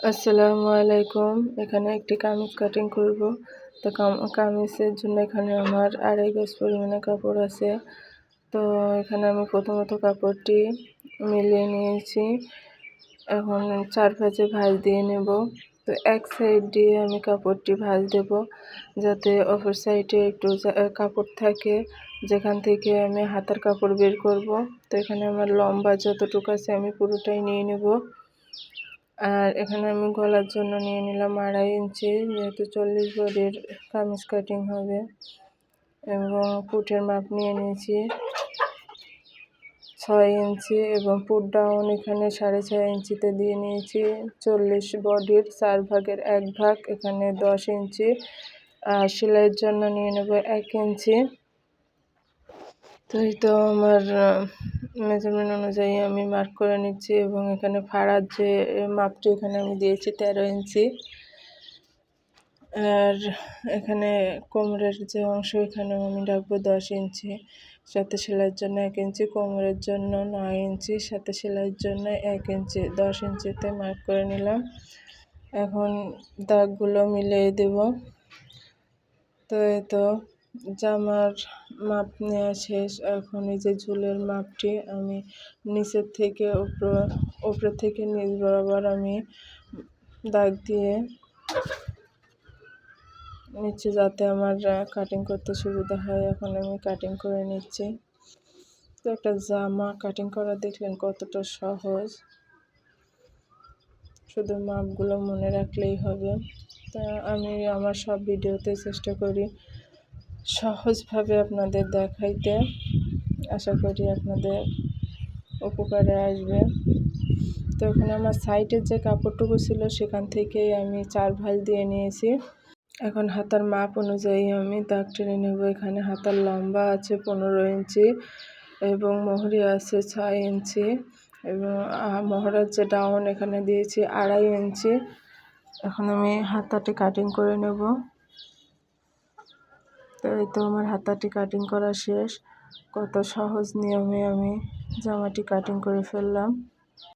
আসসালামু আলাইকুম। এখানে একটি কামিজ কাটিং করব। তো কামিজের জন্য এখানে আমার 2.5 গজ পরিমাণে কাপড় আছে। তো এখানে আমি প্রথমত কাপড়টি মিলিয়ে নিয়েছি। এখন 4 ভাঁজে ভাঁজ দিয়ে নেব। তো এক সাইড দিয়ে আমি কাপড়টি ভাঁজ দেব, যাতে অপর সাইডে একটু কাপড় থাকে, যেখান থেকে আমি হাতার কাপড় বের করব। তো এখানে আমার লম্বা যতটুকু আছে আমি পুরোটাই নিয়ে নেব। আর এখানে আমি গলার জন্য নিয়ে নিলাম 2.5 ইঞ্চি, যেহেতু 40 বডির কামিজ কাটিং হবে। এবং পুটের মাপ নিয়ে নিয়েছি 6 ইঞ্চি এবং পুট ডাউন এখানে 6.5 ইঞ্চিতে দিয়ে নিয়েছি। 40 বডির 4 ভাগের 1 ভাগ, এখানে 10 ইঞ্চি। আর সেলাইয়ের জন্য নিয়ে নেব 1 ইঞ্চি। তো এই তো আমার মেজারমেন্ট অনুযায়ী আমি মার্ক করে নিচ্ছি এবং এখানে ফাড়ার যে মাপটি এখানে আমি দিয়েছি 13 ইঞ্চি। আর এখানে কোমরের যে অংশ এখানে আমি রাখবো 10 ইঞ্চি, সাথে সেলাইয়ের জন্য 1 ইঞ্চি, কোমরের জন্য 9 ইঞ্চি, সাথে সেলাইয়ের জন্য 1 ইঞ্চি, 10 ইঞ্চিতে মার্ক করে নিলাম। এখন দাগগুলো মিলিয়ে দেব। তো এই তো জামার মাপ নেওয়া শেষ। এখন এই যে ঝুলের মাপটি আমি নিচের থেকে উপর থেকে নিচ বরাবর আমি দাগ দিয়ে নিচে, যাতে আমার কাটিং করতে সুবিধা হয়। এখন আমি কাটিং করে নিচ্ছি। তো একটা জামা কাটিং করা দেখলেন কতটা সহজ, শুধু মাপগুলো মনে রাখলেই হবে। তা আমি আমার সব ভিডিওতে চেষ্টা করি সহজভাবে আপনাদের দেখাইতে। আশা করি আপনাদের উপকারে আসবে। তো এখানে আমার সাইডের যে কাপড়টুকু ছিল সেখান থেকেই আমি 4 ভাঁজ দিয়ে নিয়েছি। এখন হাতার মাপ অনুযায়ী আমি দাগ টেনে নেব। এখানে হাতার লম্বা আছে 15 ইঞ্চি এবং মোহরি আছে 6 ইঞ্চি এবং মোহরার যে ডাউন এখানে দিয়েছি 2.5 ইঞ্চি। এখন আমি হাতাটি কাটিং করে নেব। তো এই তো আমার হাতাটি কাটিং করা শেষ। কত সহজ নিয়মে আমি জামাটি কাটিং করে ফেললাম।